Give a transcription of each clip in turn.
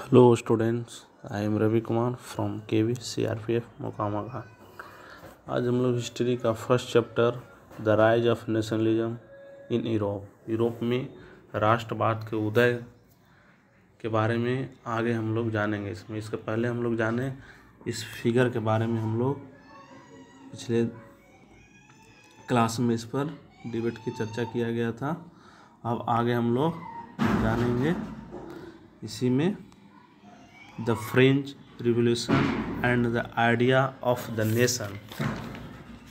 Hello students, I am Ravi Kumar from KV CRPF Mokama का। आज हम लोग हिस्ट्री का first chapter the rise of nationalism in Europe में राष्ट्रवाद के उदय के बारे में आगे हम लोग जानेंगे। इसके पहले हम लोग जाने इस फिगर के बारे में। हम लोग पिछले क्लास में इस पर डिबेट की चर्चा किया गया था। अब आगे हम लोग जानेंगे इसी में the French revolution and the idea of the nation,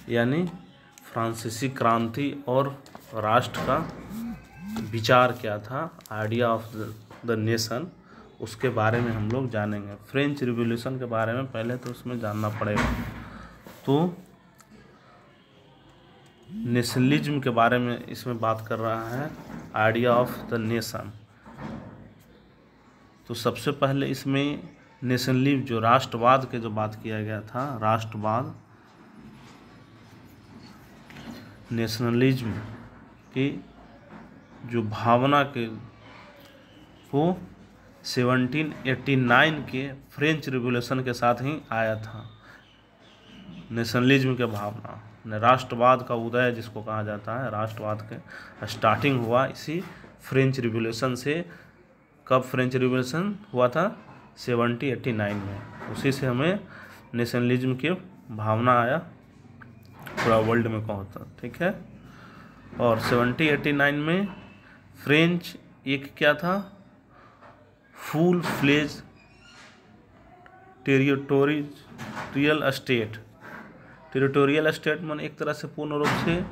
यानी फ्रांसीसी क्रांति और राष्ट्र का विचार क्या था, आइडिया ऑफ द नेशन, उसके बारे में हम लोग जानेंगे। फ्रेंच रिवॉल्यूशन के बारे में पहले तो उसमें जानना पड़ेगा। तो नेशनलिज्म के बारे में इसमें बात कर रहा है, आइडिया ऑफ द नेशन। तो सबसे पहले इसमें नेशनलिज्म जो राष्ट्रवाद के जो बात किया गया था, राष्ट्रवाद नेशनलिज्म की जो भावना के वो 1789 के फ्रेंच रिवॉल्यूशन के साथ ही आया था। नेशनलिज्म के भावना, राष्ट्रवाद का उदय जिसको कहा जाता है, राष्ट्रवाद के स्टार्टिंग हुआ इसी फ्रेंच रिवॉल्यूशन से। कब फ्रेंच रिवॉल्यूशन हुआ था? 1789 में। उसी से हमें नेशनलिज्म की भावना आया पूरा वर्ल्ड में कहो तो, ठीक है। और 1789 में फ्रेंच एक क्या था, full fledge territorial state. Territorial state माने एक तरह से पूर्ण रूप से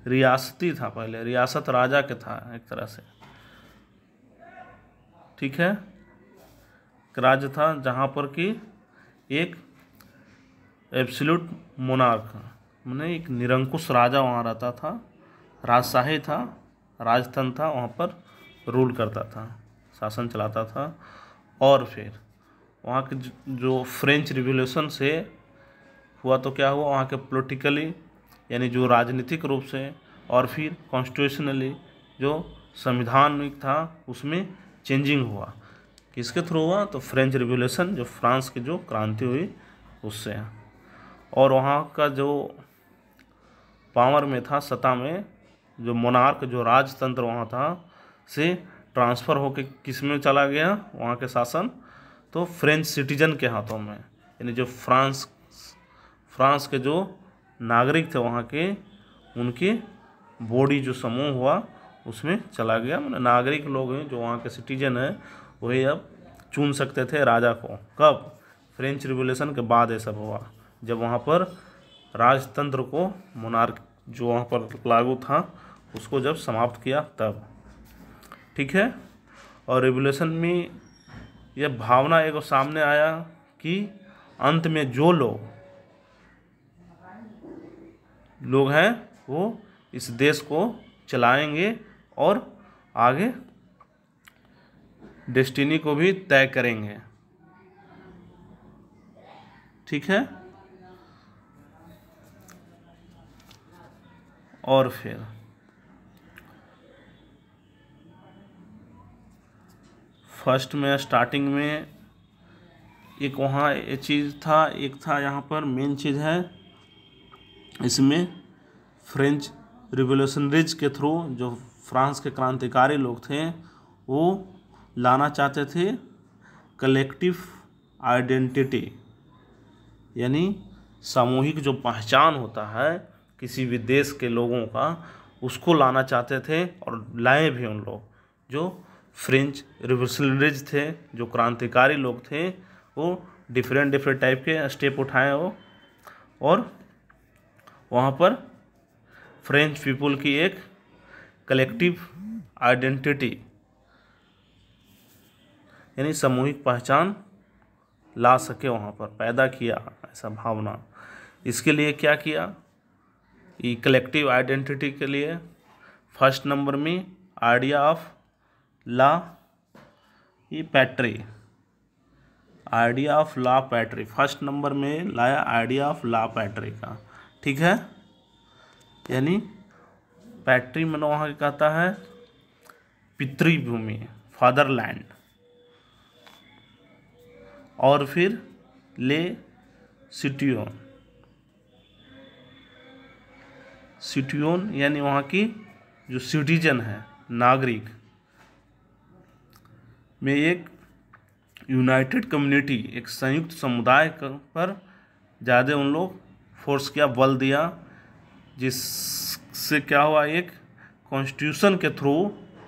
रियासती था। पहले रियासत राजा के था एक तरह से, ठीक है। राज्य था जहाँ पर कि एक एब्सोल्यूट मोनार्क माने एक निरंकुश राजा वहाँ रहता था, राजशाही था, राजतंत्र था, वहाँ पर रूल करता था, शासन चलाता था। और फिर वहाँ के जो फ्रेंच रिवॉल्यूशन से हुआ तो क्या हुआ, वहाँ के पॉलिटिकली यानी जो राजनीतिक रूप से, और फिर कॉन्स्टिट्यूशनली जो संविधानिक था उसमें चेंजिंग हुआ। किसके थ्रू हुआ? तो फ्रेंच रिवॉल्यूशन, जो फ्रांस की जो क्रांति हुई उससे। और वहाँ का जो पावर में था, सत्ता में, जो मोनार्क जो राजतंत्र वहाँ था से ट्रांसफ़र होके किस में चला गया वहाँ के शासन? तो फ्रेंच सिटीजन के हाथों में, यानी जो फ्रांस के जो नागरिक थे वहाँ के, उनके बॉडी जो समूह हुआ उसमें चला गया। मतलब नागरिक लोग हैं जो वहाँ के सिटीजन हैं, वही अब चुन सकते थे राजा को। कब? फ्रेंच रिवॉल्यूशन के बाद ये सब हुआ, जब वहाँ पर राजतंत्र को, मोनार्क जो वहाँ पर लागू था उसको जब समाप्त किया तब, ठीक है। और रिवॉल्यूशन में यह भावना एक सामने आया कि अंत में जो लोग हैं वो इस देश को चलाएंगे और आगे डेस्टिनी को भी तय करेंगे, ठीक है। और फिर फर्स्ट में स्टार्टिंग में एक वहाँ ये चीज़ था, एक था यहाँ पर मेन चीज़ है इसमें, फ्रेंच रिवॉल्यूशनरीज के थ्रू जो फ्रांस के क्रांतिकारी लोग थे वो लाना चाहते थे कलेक्टिव आइडेंटिटी, यानी सामूहिक जो पहचान होता है किसी भी देश के लोगों का, उसको लाना चाहते थे। और लाए भी उन लोग जो फ्रेंच रिवॉल्यूशनरीज थे, जो क्रांतिकारी लोग थे, वो डिफरेंट टाइप के स्टेप उठाए वो। और वहाँ पर फ्रेंच पीपल की एक कलेक्टिव आइडेंटिटी यानी सामूहिक पहचान ला सके, वहाँ पर पैदा किया ऐसा भावना। इसके लिए क्या किया? ये कलेक्टिव आइडेंटिटी के लिए फर्स्ट नंबर में idea of la patrie, idea of la patrie first number में लाया, आइडिया ऑफ ला पैट्री का, ठीक है। यानी पैट्री मैंने वहाँ कहता है पितृभूमि, फादरलैंड, और फिर ले सिटियोन, सिटियोन यानी वहाँ की जो सिटीजन है, नागरिक में एक यूनाइटेड कम्युनिटी, एक संयुक्त समुदाय पर ज़्यादा उन लोग फोर्स किया, बल दिया, जिससे क्या हुआ, एक कॉन्स्टिट्यूशन के थ्रू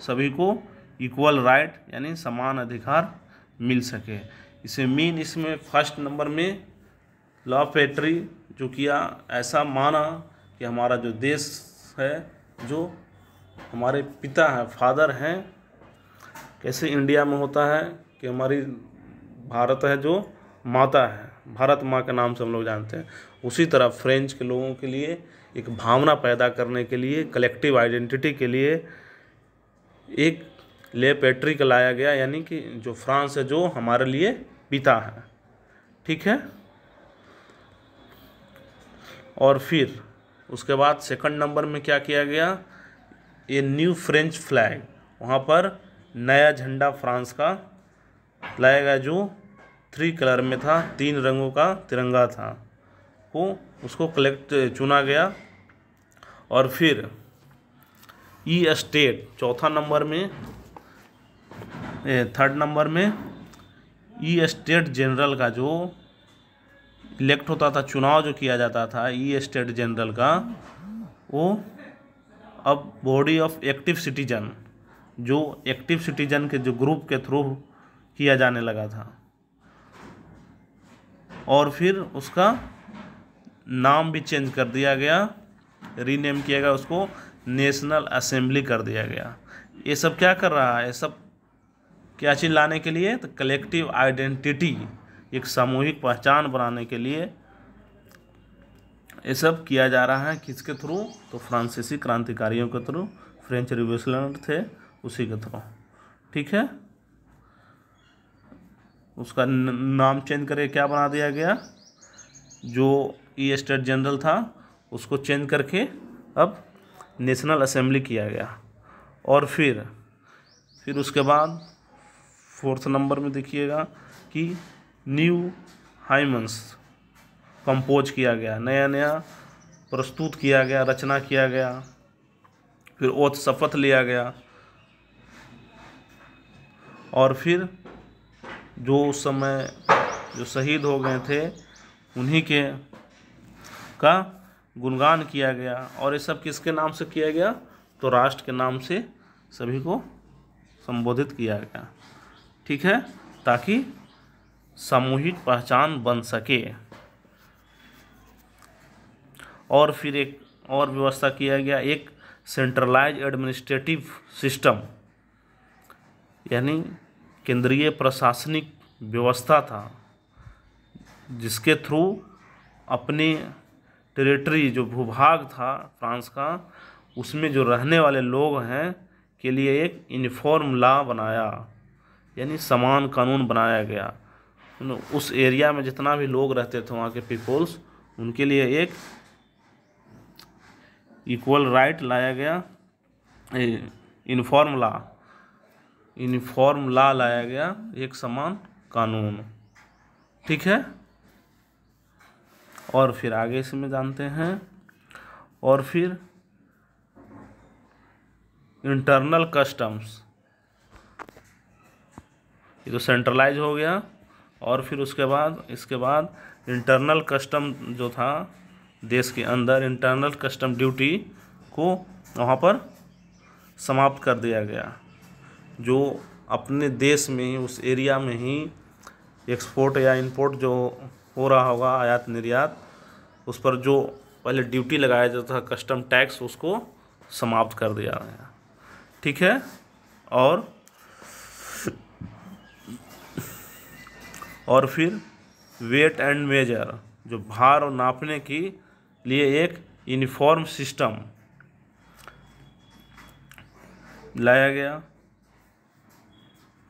सभी को इक्वल राइट यानी समान अधिकार मिल सके। इसमें फर्स्ट नंबर में लॉ पेट्री जो किया, ऐसा माना कि हमारा जो देश है, जो हमारे पिता हैं, फादर हैं, कैसे इंडिया में होता है कि हमारी भारत है जो माता है, भारत माँ के नाम से हम लोग जानते हैं, उसी तरह फ्रेंच के लोगों के लिए एक भावना पैदा करने के लिए, कलेक्टिव आइडेंटिटी के लिए एक ले पैट्रिक लाया गया, यानी कि जो फ्रांस है जो हमारे लिए पिता है। ठीक है। और फिर उसके बाद सेकंड नंबर में क्या किया गया, ये न्यू फ्रेंच फ्लैग, वहाँ पर नया झंडा फ्रांस का लाया गया जो 3 कलर में था, 3 रंगों का तिरंगा था, वो उसको चुना गया। और फिर ई स्टेट चौथा नंबर में, थर्ड नंबर में ई स्टेट जनरल का जो इलेक्ट होता था, चुनाव जो किया जाता था ई स्टेट जनरल का, वो अब बॉडी ऑफ एक्टिव सिटीजन, जो एक्टिव सिटीजन के जो ग्रुप के थ्रू किया जाने लगा था। और फिर उसका नाम भी चेंज कर दिया गया, रीनेम किया गया, उसको नेशनल असेंबली कर दिया गया। ये सब क्या कर रहा है, ये सब क्या चीज़ लाने के लिए, तो कलेक्टिव आइडेंटिटी, एक सामूहिक पहचान बनाने के लिए ये सब किया जा रहा है। किसके थ्रू, तो फ्रांसीसी क्रांतिकारियों के थ्रू, फ्रेंच रिवॉल्यूशनरी थे उसी के थ्रू। ठीक है। उसका नाम चेंज करके क्या बना दिया गया, जो ई स्टेट जनरल था उसको चेंज करके अब नेशनल असेंबली किया गया। और फिर उसके बाद फोर्थ नंबर में देखिएगा कि न्यू हाइमन्स कंपोज किया गया, नया नया प्रस्तुत किया गया, रचना किया गया। फिर ओथ शपथ लिया गया। और फिर जो उस समय जो शहीद हो गए थे उन्हीं के का गुणगान किया गया। और ये सब किसके नाम से किया गया, तो राष्ट्र के नाम से सभी को संबोधित किया गया। ठीक है, ताकि सामूहिक पहचान बन सके। और फिर एक और व्यवस्था किया गया, एक सेंट्रलाइज एडमिनिस्ट्रेटिव सिस्टम, यानी केंद्रीय प्रशासनिक व्यवस्था था, जिसके थ्रू अपने टेरिटरी, जो भूभाग था फ्रांस का, उसमें जो रहने वाले लोग हैं के लिए एक यूनिफॉर्म लॉ बनाया, यानी समान कानून बनाया गया। उस एरिया में जितना भी लोग रहते थे वहाँ के पीपल्स, उनके लिए एक इक्वल राइट लाया गया, यूनिफॉर्म लॉ लाया गया, एक समान कानून। ठीक है। और फिर आगे इसमें जानते हैं। और फिर इंटरनल कस्टम्स, ये तो सेंट्रलाइज हो गया। और फिर इसके बाद इंटरनल कस्टम जो था देश के अंदर, इंटरनल कस्टम ड्यूटी को वहाँ पर समाप्त कर दिया गया। जो अपने देश में ही, उस एरिया में ही एक्सपोर्ट या इंपोर्ट जो हो रहा होगा, आयात निर्यात, उस पर जो पहले ड्यूटी लगाया जाता था, कस्टम टैक्स, उसको समाप्त कर दिया गया। ठीक है। और फिर वेट एंड मेजर, जो भार और नापने के लिए एक यूनिफॉर्म सिस्टम लाया गया।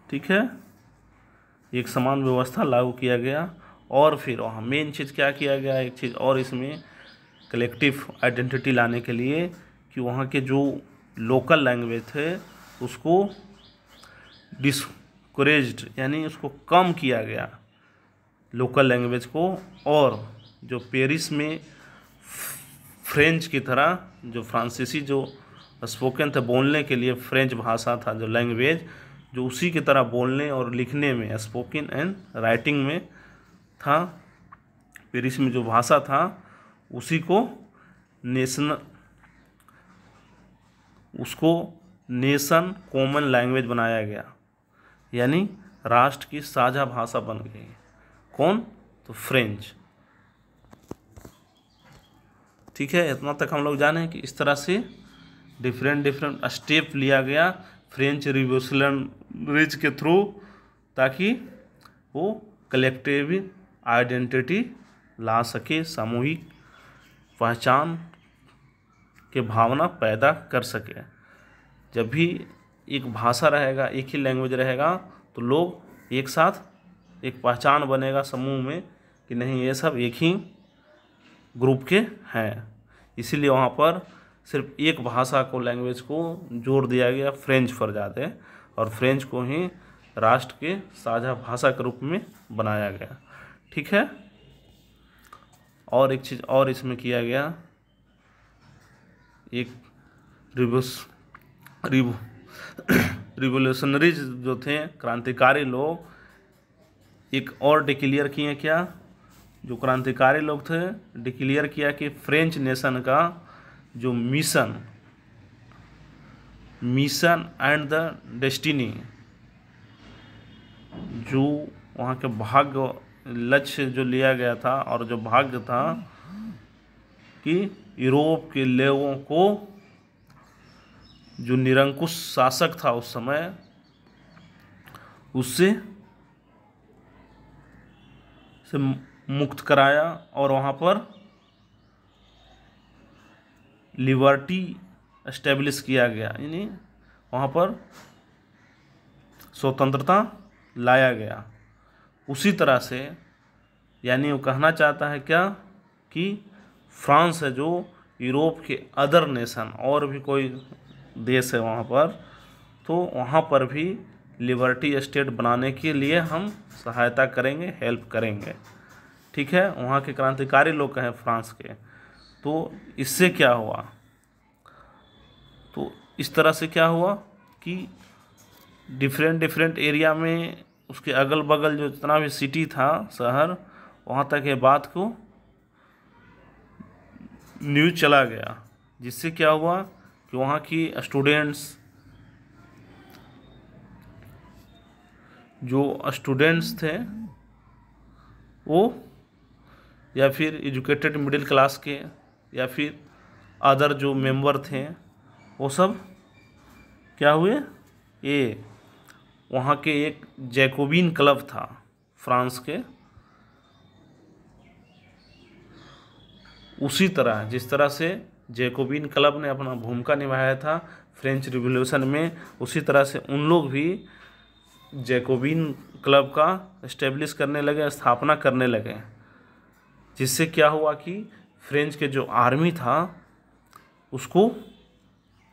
ठीक है, एक समान व्यवस्था लागू किया गया। और फिर वहाँ मेन चीज़ क्या किया गया, एक चीज़ और इसमें कलेक्टिव आइडेंटिटी लाने के लिए, कि वहाँ के जो लोकल लैंग्वेज थे उसको डिस्करेज्ड, यानी उसको कम किया गया, लोकल लैंग्वेज को, और जो पेरिस में फ्रेंच की तरह जो फ्रांसीसी जो स्पोकन थे, बोलने के लिए फ्रेंच भाषा था जो लैंग्वेज, जो उसी की तरह बोलने और लिखने में, स्पोकन एंड राइटिंग में था, पेरिस में जो भाषा था उसी को नेशन कॉमन लैंग्वेज बनाया गया, यानी राष्ट्र की साझा भाषा बन गई। कौन? तो फ्रेंच। ठीक है, इतना तक हम लोग जाने कि इस तरह से डिफरेंट स्टेप लिया गया फ्रेंच रिवॉल्यूशनरीज के थ्रू, ताकि वो कलेक्टिव आइडेंटिटी ला सके, सामूहिक पहचान के भावना पैदा कर सके। जब भी एक भाषा रहेगा, एक ही लैंग्वेज रहेगा, तो लोग एक साथ एक पहचान बनेगा समूह में कि नहीं, ये सब एक ही ग्रुप के हैं। इसीलिए वहाँ पर सिर्फ एक भाषा को, लैंग्वेज को जोड़ दिया गया फ्रेंच पर ज़्यादा, और फ्रेंच को ही राष्ट्र के साझा भाषा के रूप में बनाया गया। ठीक है, और एक चीज़ और इसमें किया गया, एक रिवोल्यूशनरीज जो थे, क्रांतिकारी लोग, एक और डिक्लेयर किए। क्या? जो क्रांतिकारी लोग थे, डिक्लेयर किया कि फ्रेंच नेशन का जो मिशन एंड द डेस्टिनी, जो वहाँ के भाग्य, लक्ष्य जो लिया गया था और जो भाग्य था कि यूरोप के लोगों को, जो निरंकुश शासक था उस समय, उससे मुक्त कराया, और वहाँ पर लिबर्टी एस्टेब्लिश किया गया, यानी वहाँ पर स्वतंत्रता लाया गया। उसी तरह से, यानी वो कहना चाहता है क्या कि फ्रांस है जो यूरोप के अदर नेशन, और भी कोई देश है वहाँ पर, तो वहाँ पर भी लिबर्टी स्टेट बनाने के लिए हम सहायता करेंगे, हेल्प करेंगे। ठीक है, वहाँ के क्रांतिकारी लोग कहें फ्रांस के। तो इससे क्या हुआ? तो इस तरह से क्या हुआ कि डिफरेंट एरिया में, उसके अगल बगल जो जितना भी सिटी था, शहर, वहाँ तक ये बात को न्यूज़ चला गया, जिससे क्या हुआ कि वहाँ की स्टूडेंट्स थे वो, या फिर एजुकेटेड मिडिल क्लास के, या फिर अदर जो मेंबर थे, वो सब क्या हुए, ये वहाँ के एक जैकोबिन क्लब था फ्रांस के, उसी तरह जिस तरह से जैकोबिन क्लब ने अपना भूमिका निभाया था फ्रेंच रिवॉल्यूशन में, उसी तरह से उन लोग भी जैकोबिन क्लब का एस्टेब्लिश करने लगे, स्थापना करने लगे, जिससे क्या हुआ कि फ्रेंच के जो आर्मी था उसको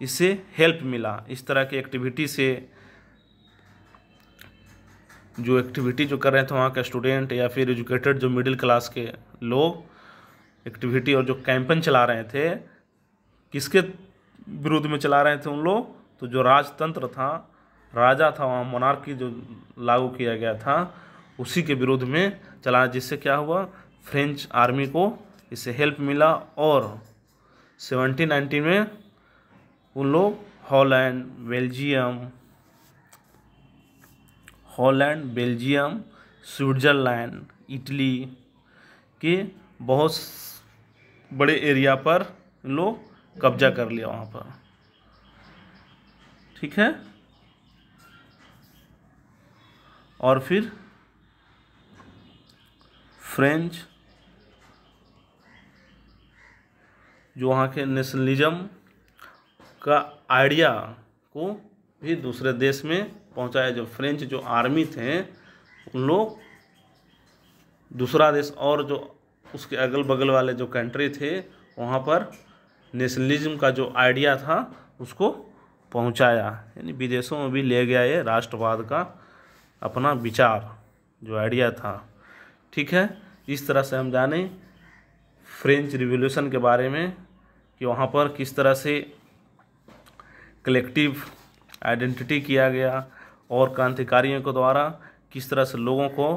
इससे हेल्प मिला। इस तरह की एक्टिविटी से, जो एक्टिविटी जो कर रहे थे वहाँ के स्टूडेंट या फिर एजुकेटेड जो मिडिल क्लास के लोग, एक्टिविटी और जो कैंपेन चला रहे थे, किसके विरुद्ध में चला रहे थे उन लोग? तो जो राजतंत्र था, राजा था वहाँ, मोनार्की जो लागू किया गया था, उसी के विरुद्ध में चला, जिससे क्या हुआ, फ्रेंच आर्मी को इससे हेल्प मिला, और 1790 में उन लोग हॉलैंड, बेल्जियम, स्विट्ज़रलैंड, इटली के बहुत बड़े एरिया पर लोग कब्जा कर लिया वहाँ पर। ठीक है, और फिर फ्रेंच जो वहाँ के नेशनलिज्म का आइडिया को भी दूसरे देश में पहुँचाया। जो फ्रेंच जो आर्मी थे, उन लोग दूसरा देश और जो उसके अगल बगल वाले जो कंट्री थे, वहाँ पर नेशनलिज्म का जो आइडिया था उसको पहुँचाया, यानी विदेशों में भी ले गया ये राष्ट्रवाद का अपना विचार, जो आइडिया था। ठीक है, इस तरह से हम जाने फ्रेंच रिवॉल्यूशन के बारे में कि वहाँ पर किस तरह से कलेक्टिव आइडेंटिटी किया गया और क्रांतिकारियों के द्वारा किस तरह से लोगों को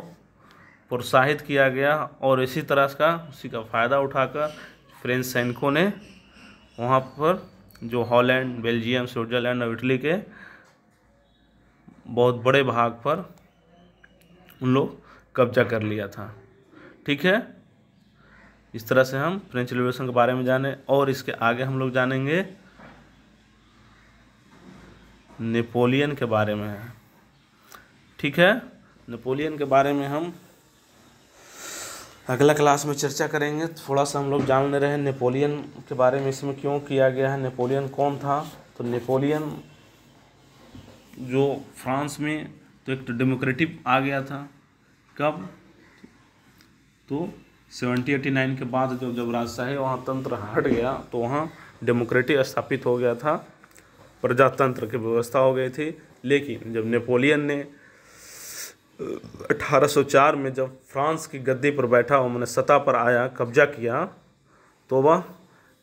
प्रोत्साहित किया गया, और इसी तरह का उसी का फ़ायदा उठाकर फ्रेंच सैनिकों ने वहाँ पर जो हॉलैंड, बेल्जियम, स्विट्ज़रलैंड और इटली के बहुत बड़े भाग पर उन लोग कब्जा कर लिया था। ठीक है, इस तरह से हम फ्रेंच रिवॉल्यूशन के बारे में जाने, और इसके आगे हम लोग जानेंगे नेपोलियन के बारे में। ठीक है, नेपोलियन के बारे में हम अगला क्लास में चर्चा करेंगे। थोड़ा सा हम लोग जान ले रहे हैं नेपोलियन के बारे में, इसमें क्यों किया गया है, नेपोलियन कौन था। तो नेपोलियन जो फ्रांस में तो एक डेमोक्रेटिक आ गया था, कब, तो 1789 के बाद जब राजशाही वहाँ तंत्र हट गया तो वहाँ डेमोक्रेटिक स्थापित हो गया था, प्रजातंत्र की व्यवस्था हो गई थी। लेकिन जब नेपोलियन ने 1804 में जब फ्रांस की गद्दी पर बैठा, उन्होंने सत्ता पर आया, कब्जा किया, तो वह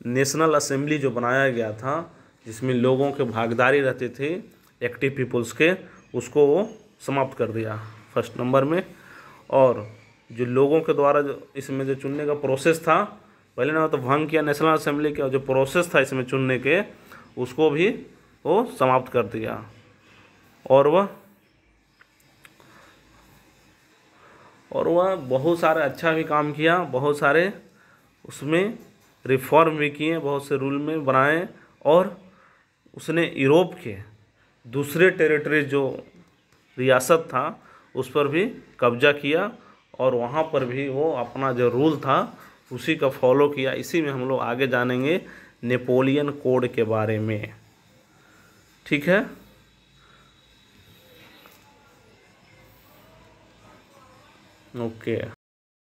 नेशनल असेंबली जो बनाया गया था जिसमें लोगों के भागीदारी रहते थे, एक्टिव पीपल्स के, उसको वो समाप्त कर दिया फर्स्ट नंबर में। और जो लोगों के द्वारा जो इसमें जो चुनने का प्रोसेस था, पहले ना तो भंग किया नेशनल असेंबली का, जो प्रोसेस था इसमें चुनने के, उसको भी वो समाप्त कर दिया। और वह बहुत सारे अच्छा भी काम किया, बहुत सारे उसमें रिफॉर्म भी किए, बहुत से रूल में बनाए, और उसने यूरोप के दूसरे टेरिटरी जो रियासत था उस पर भी कब्जा किया, और वहाँ पर भी वो अपना जो रूल था उसी का फॉलो किया। इसी में हम लोग आगे जानेंगे नेपोलियन कोड के बारे में। ठीक है, ओके।